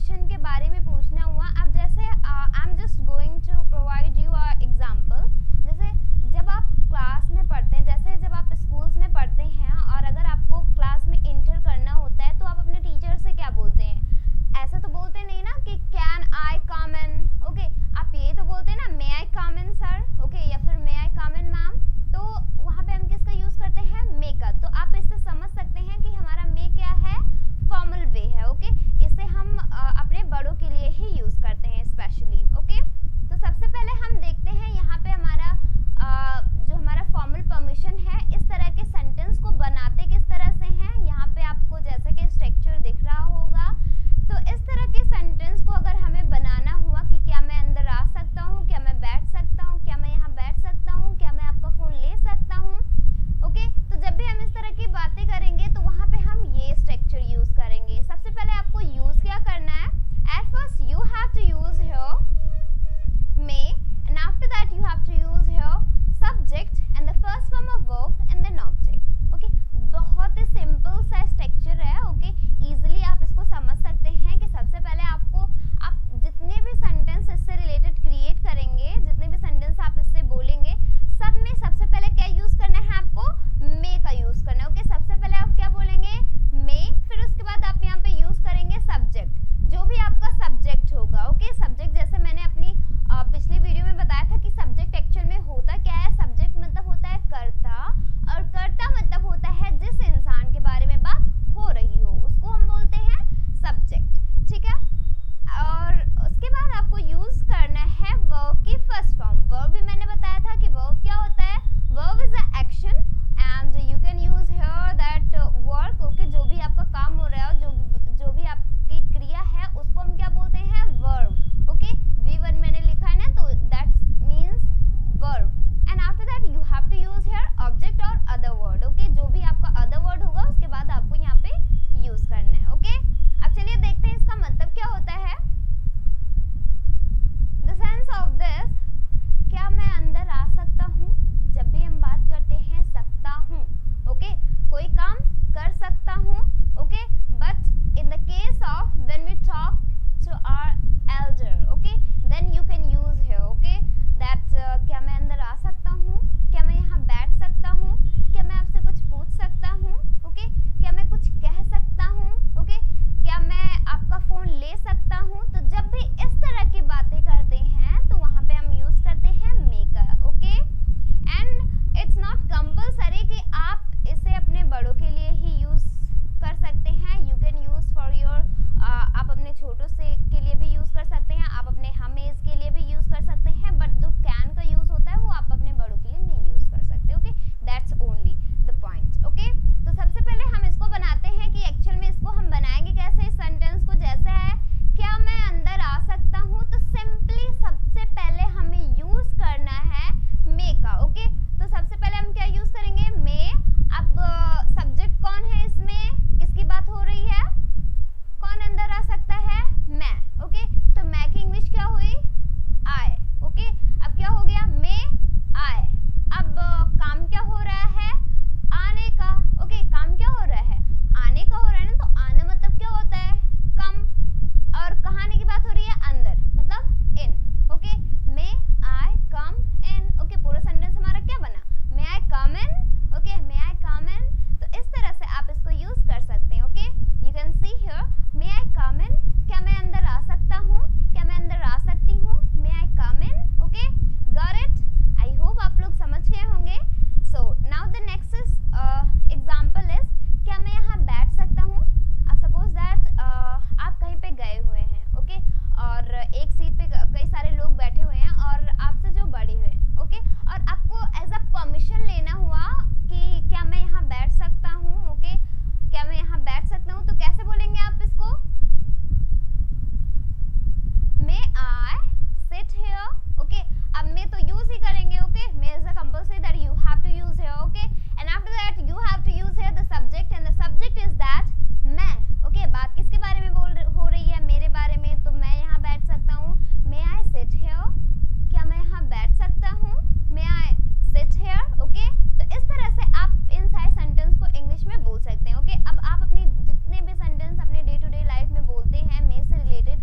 Permission के बारे में पूछना हुआ। अब जैसे I am just going to provide you a example. जैसे जब आप क्लास में पढ़ते हैं, जैसे जब आप स्कूल्स में पढ़ते हैं और अगर आपको क्लास में इंटर करना होता है तो आप अपने टीचर से क्या बोलते हैं? ऐसा तो बोलते नहीं ना कि can I come in, okay. आप ये तो बोलते हैं ना मे I come in sir, okay, या फिर मे आई कम इन मैम। तो वहाँ पे हम किसका यूज़ करते हैं? मे का। तो आप इससे समझ सकते हैं कि हमारा मे क्या है? फॉर्मल वे है, ओके। इसे हम अपने बड़ों के लिए ही यूज़ करते हैं स्पेशली, ओके। तो सबसे पहले हम देखते हैं यहाँ पे हमारा जो हमारा फॉर्मल परमिशन है, इस तरह के सेंटेंस को बनाते किस तरह से हैं। यहाँ पे आपको जैसे कि स्ट्रक्चर दिख रहा होगा। तो इस तरह के सेंटेंस को अगर हमें बनाना हुआ कि क्या मैं अंदर आ सकता हूँ, क्या मैं बैठ सकता हूँ, क्या मैं यहाँ बैठ सकता हूँ, क्या मैं आपका फ़ोन ले सकता हूँ, ओके। तो जब भी हम इस तरह की बातें करेंगे तो वहाँ पे हम ये स्ट्रक्चर यूज़ करेंगे। सबसे पहले आपको यूज़ क्या करना है? At first you have to use here may, and after that you have to use here subject and the first form of verb and then object, okay। बहुत ही सिंपल सा structure है, ओके। इजीली आप इसको समझ सकते हैं कि सबसे पहले आप जितने भी सेंटेंस इससे रिलेटेड क्रिएट करेंगे, जितने भी सेंटेंस आप इससे बोलेंगे, सब में सबसे पहले क्या यूज़ करना है? आपको मे का यूज़ करना है, ओके। सबसे पहले आप क्या बोलेंगे? मे। फिर उसके बाद आप यहाँ पे यूज़ करेंगे सब्जेक्ट, जो भी आपका सब्जेक्ट होगा, ओके। सब्जेक्ट जैसे मैंने अपनी पिछली वीडियो में बताया था कि सब्जेक्ट एक्चुअल में होता क्या है। सब्जेक्ट मतलब होता है कर्ता, और कर्ता मतलब होता है जिस इंसान के बारे में बात हो रही हो, उसको हम बोलते हैं सब्जेक्ट, ठीक है। और उसके बाद आपको यूज़ करना है वर्ब की फर्स्ट फॉर्म। वर्ब भी मैंने बताया था कि वर्ब क्या होता है? Verb is a action and you can use here that work, okay. जो भी आपका काम हो रहा है, जो भी आपकी क्रिया है, उसको हम क्या बोलते हैं? Verb, okay. V1 मैंने लिखा है ना, तो that means verb. And after that you have to use here object और अदर वर्ड, ओके। जो भी आपका अदर वर्ड होगा उसके बाद आपको यहाँ पे यूज़ करना है, ओके। अब चलिए देखते हैं इसका मतलब क्या होता है। द सेंस ऑफ दिस, क्या मैं अंदर आ सकता हूँ? जब भी हम बात करते हैं सकता हूँ, ओके, कोई काम कर सकता हूँ, okay. But in the case of when we talk to our elder, okay, then you can use here, okay, that क्या मैं अंदर आ सकता हूँ? क्या मैं यहाँ बैठ सकता हूँ? क्या मैं आपसे कुछ पूछ सकता हूँ? ओके, क्या मैं कुछ कह सकता हूँ? ओके, क्या मैं आपका फ़ोन ले सकता हूँ? तो जब भी इस तरह की बातें करते हैं तो वहाँ पे हम यूज़ करते हैं मे का, okay. And it's not compulsory कि आप इसे अपने बड़ों के लिए ही यूज़ कर सकते हैं। You can use for your, आप अपने छोटों से के लिए भी यूज़ कर सकते हैं, आप अपने हम एज के लिए भी यूज़ कर सकते हैं। बट जो कैन का यूज़ होता है वो आप अपने बड़ों के लिए नहीं यूज़ कर सकते, okay. That's only the point, okay. तो सबसे पहले हम इसको बनाते हैं कि एक्चुअल में इसको हम बनाएंगे कैसे। इस सेंटेंस को जैसा है, क्या मैं अंदर आ सकता हूँ, तो सिंपली सबसे पहले हमें यूज़ करना है मे का, ओके। तो सबसे पहले हम क्या यूज़ करेंगे? मे। अब सब्जेक्ट कौन है इसमें? किसकी बात हो रही है? कौन अंदर आ सकता है? मैं, ओके। तो मैं की इंग्लिश क्या हुई? आई, ओके। अब क्या हो गया? मे आई। अब काम क्या हो रहा है? आने का, ओके। काम क्या हो रहा है? आने का हो रहा है ना। तो आना मतलब क्या होता है? कम। और कहाँ आने की बात हो रही है? अंदर, मतलब इन, okay. May I come in, okay. पूरा सेंटेंस हमारा क्या बना? मे I come in, okay, may I come इन। तो इस तरह से आप इसको यूज़ कर सकते हैं, okay. You can see here may I come in, क्या मैं अंदर आ सकता हूँ? क्या मैं अंदर आ सकती हूँ? May I come in, okay. Got it? I hope आप लोग समझ गए होंगे। So now the next is example is, क्या मैं यहाँ बैठ सकता हूँ? अब सपोज दैट आप कहीं पे गए हुए हैं, ओके, और एक सीट पे कई सारे लोग बैठे हुए हैं और आपसे जो बड़े हुए हैं, ओके, और आपको एज अ परमिशन लेना हुआ कि क्या मैं यहाँ बैठ सकता हूँ, ओके, क्या मैं यहाँ बैठ सकता हूँ। तो कैसे बोलेंगे आप इसको? May I sit here, okay. अब मे तो यूज ही करेंगे, okay. May is a compulsory that you have to use here, okay. And after that you have to use here the subject, and the subject is that मैं, okay. बात किसके बारे में हो रही है? मेरे बारे में। तो मैं यहाँ बैठ सकता हूँ। मे आई सिट हियर, क्या मैं यहाँ बैठ सकता हूँ? May I sit here, okay. तो इस तरह से आप इन सारे सेंटेंस को इंग्लिश में बोल सकते हैं, ओके। अब आप अपनी जितने भी सेंटेंस अपने डे टू डे लाइफ में बोलते हैं मे से रिलेटेड,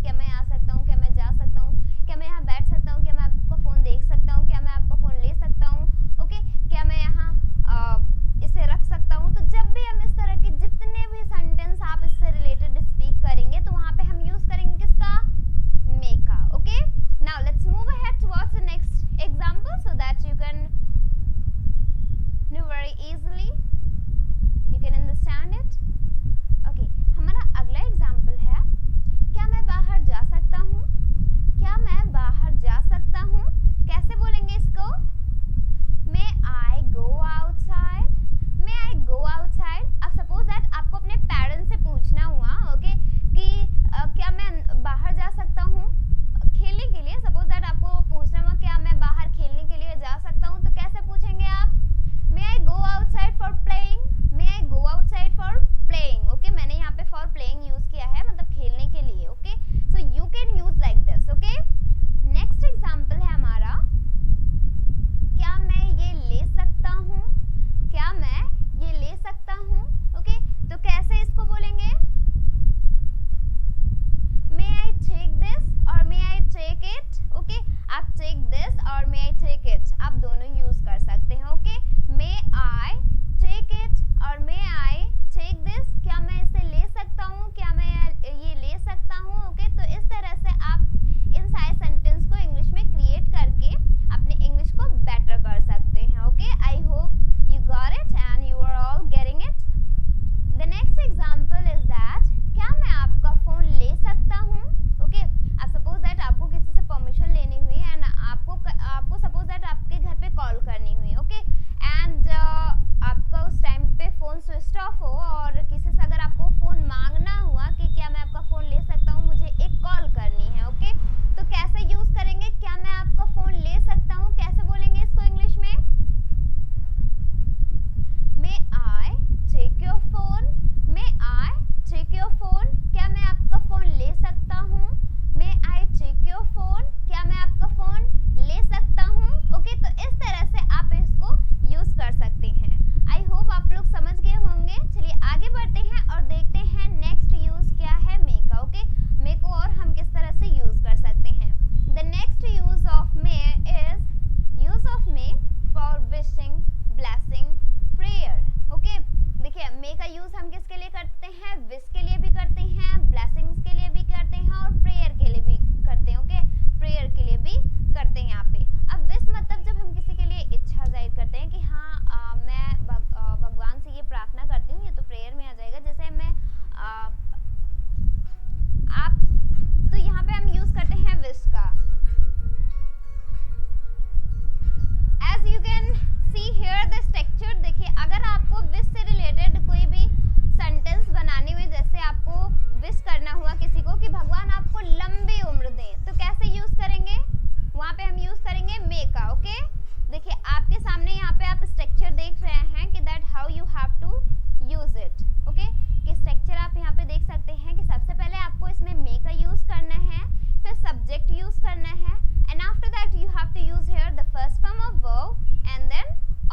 यूज करना है, फिर सब्जेक्ट यूज करना है, and after that you have to use here the first form of verb and then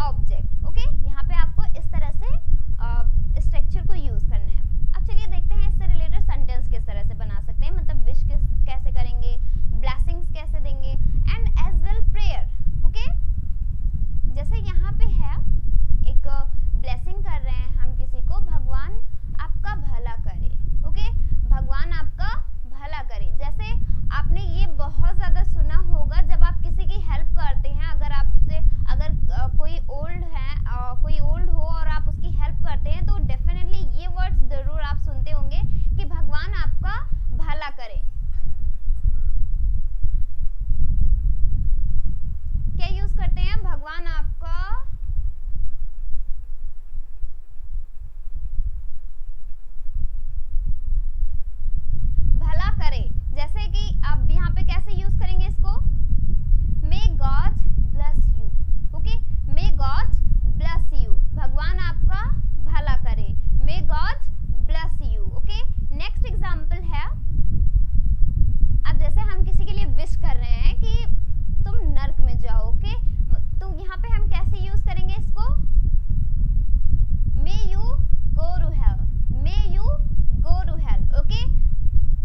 object. Okay, यहाँ पे आपको इस तरह से स्ट्रक्चर को यूज करना है। अब चलिए देखते हैं इससे रिलेटेड सेंटेंस किस तरह से बना सकते हैं, मतलब विश कैसे करेंगे, ब्लेसिंग्स कैसे देंगे, and as well prayer. Okay, जैसे यहाँ पे है एक ब्लेसिंग कर रहे हैं हम किसी को, भगवान आपका भला करे। ओके, भगवान आपका भला करे। जैसे आपने ये बहुत ज़्यादा सुना होगा जब आप किसी की हेल्प करते हैं, अगर कोई ओल्ड है, कोई ओल्ड हो और आप उसकी हेल्प करते हैं तो डेफिनेटली ये वर्ड्स ज़रूर आप सुनते होंगे कि भगवान आपका भला करे। क्या यूज करते हैं, भगवान आपका भला करे। जैसे कि अब यहाँ पे कैसे यूज करेंगे इसको, may God bless you. Okay, may God bless you, भगवान आपका भला करे, may God bless you. Okay, next example है, अब जैसे हम किसी के लिए विश कर रहे हैं कि तुम नर्क में जाओ। ओके, तो यहाँ पे हम कैसे यूज करेंगे इसको, may you go to hell, may you go to hell. Okay,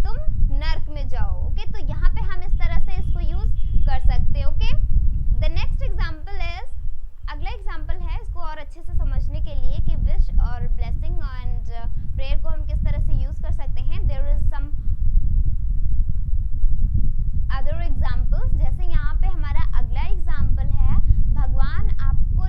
तुम नर्क में जाओ। ओके, तो यहाँ पे हम इस तरह से इसको यूज कर सकते हैं। Okay, the next example is, अगला एग्जांपल है इसको और अच्छे से समझने के लिए कि विश और ब्लेसिंग एंड प्रेयर को हम किस तरह से यूज कर सकते हैं। There is some other examples. जैसे यहाँ पे हमारा अगला एग्जांपल है, भगवान आपको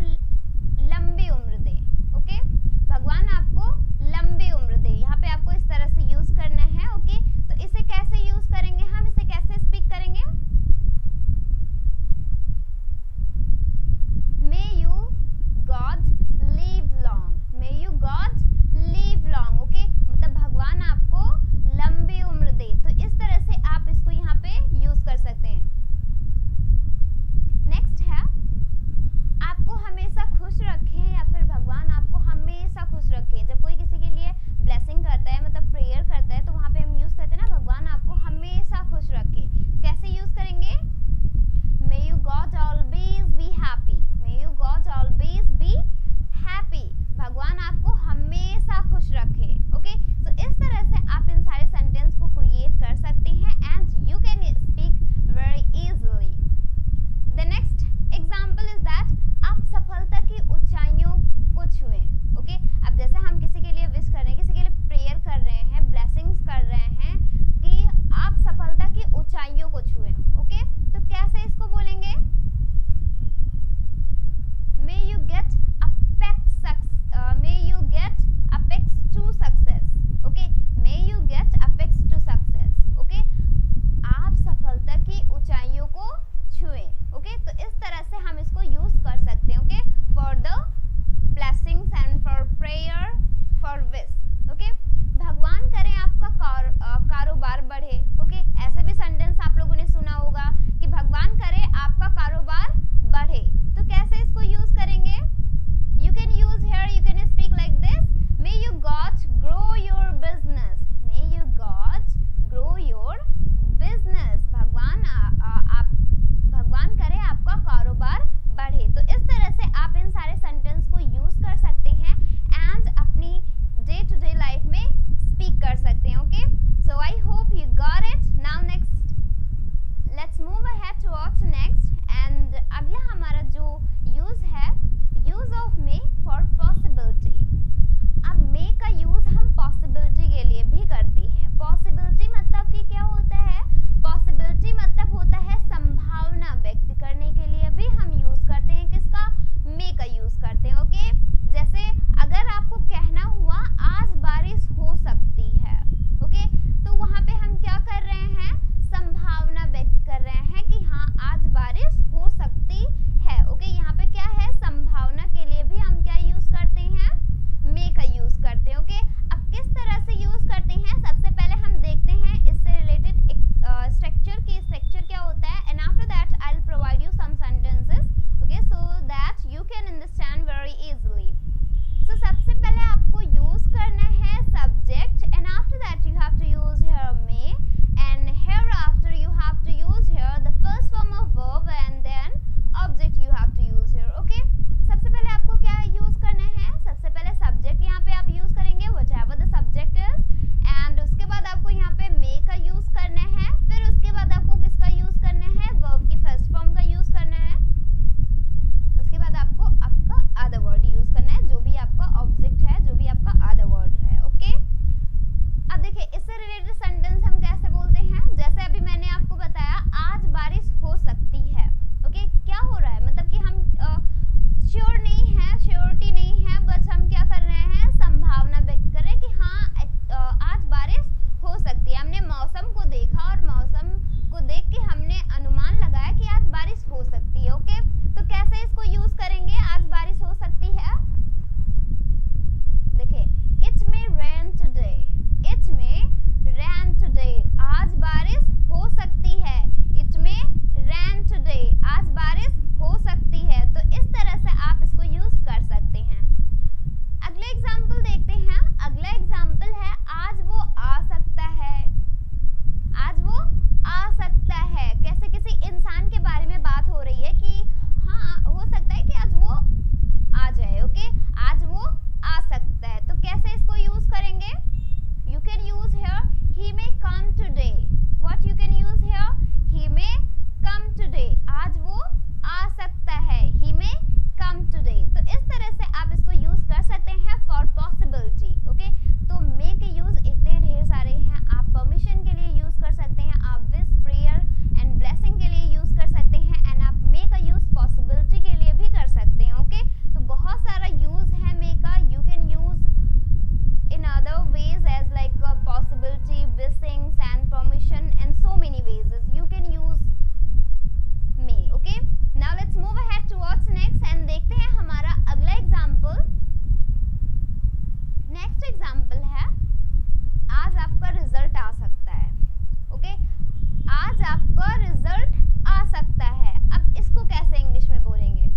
आपका रिजल्ट आ सकता है। अब इसको कैसे इंग्लिश में बोलेंगे?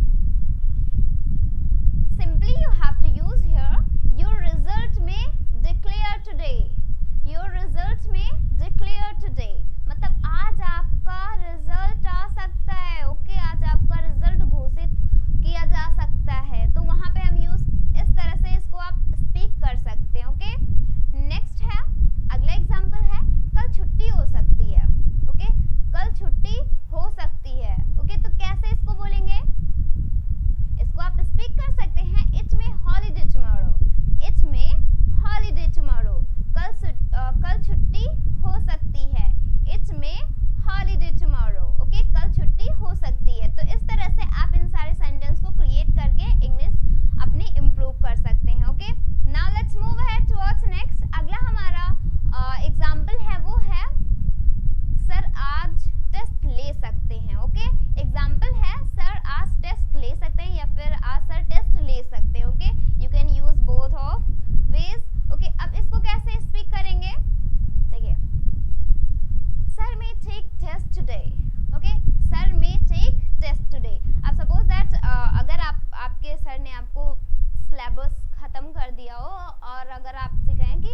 Simply you have to use here your result may declare today, your result may declare today, मतलब आज आपका रिजल्ट आ सकता है। ओके, आज आपका रिजल्ट घोषित किया जा सकता है, तो वहां पे हम यूज इस तरह से इसको आप स्पीक कर सकते हैं। ओके, नेक्स्ट है, अगला एग्जांपल है कल छुट्टी हो सकती है। ओके, कल छुट्टी हो सकती है। ओके, तो कैसे इसको बोलेंगे? इसको आप स्पीक कर सकते हैं, it may holiday tomorrow, it may holiday tomorrow, कल छुट्टी हो सकती है, it may holiday tomorrow. Okay, कल छुट्टी हो सकती है। तो इस तरह से आप इन सारे सेंटेंस को क्रिएट करके इंग्लिश अपनी इम्प्रूव कर सकते हैं। Okay, now let's move ahead towards next. अगला हमारा एग्जांपल है वो है सर आज टेस्ट ले सकते हैं। ओके, एग्जांपल है सर आज टेस्ट ले सकते हैं या फिर आज सर टेस्ट ले सकते हैं। Okay, you can use both of ways. Okay, अब इसको कैसे स्पीक करेंगे? देखिए, sir may take test today. Okay, sir may take test today. अब सपोज दैट अगर आपके सर ने आपको सिलेबस खत्म कर दिया हो और अगर आपसे कहें कि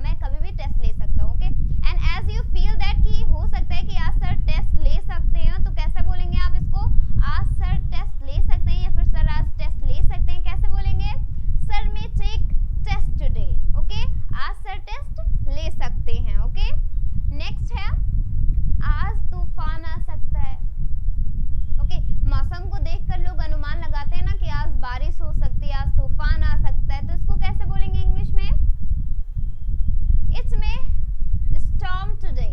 मैं कभी भी टेस्ट ले सकता हूँ। Okay, and as you feel that कि हो सकता है कि आज सर टेस्ट ले सकते हैं, तो कैसे बोलेंगे आप इसको? आज सर टेस्ट ले सकते हैं या फिर सर आज टेस्ट ले सकते हैं, कैसे बोलेंगे? Sir may take test today. Okay, आज सर टेस्ट ले सकते हैं। ओके, नेक्स्ट है आज तूफान आ सकता है। ओके, मौसम को देखकर लोग अनुमान लगाते हैं ना कि आज बारिश हो सकती है, आज तूफान आ सकता है, तो इसको कैसे बोलेंगे इंग्लिश में? It's may storm today.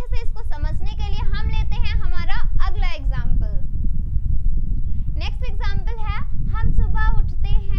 अच्छे से इसको समझने के लिए हम लेते हैं हमारा अगला एग्जाम्पल। नेक्स्ट एग्जाम्पल है, हम सुबह उठते हैं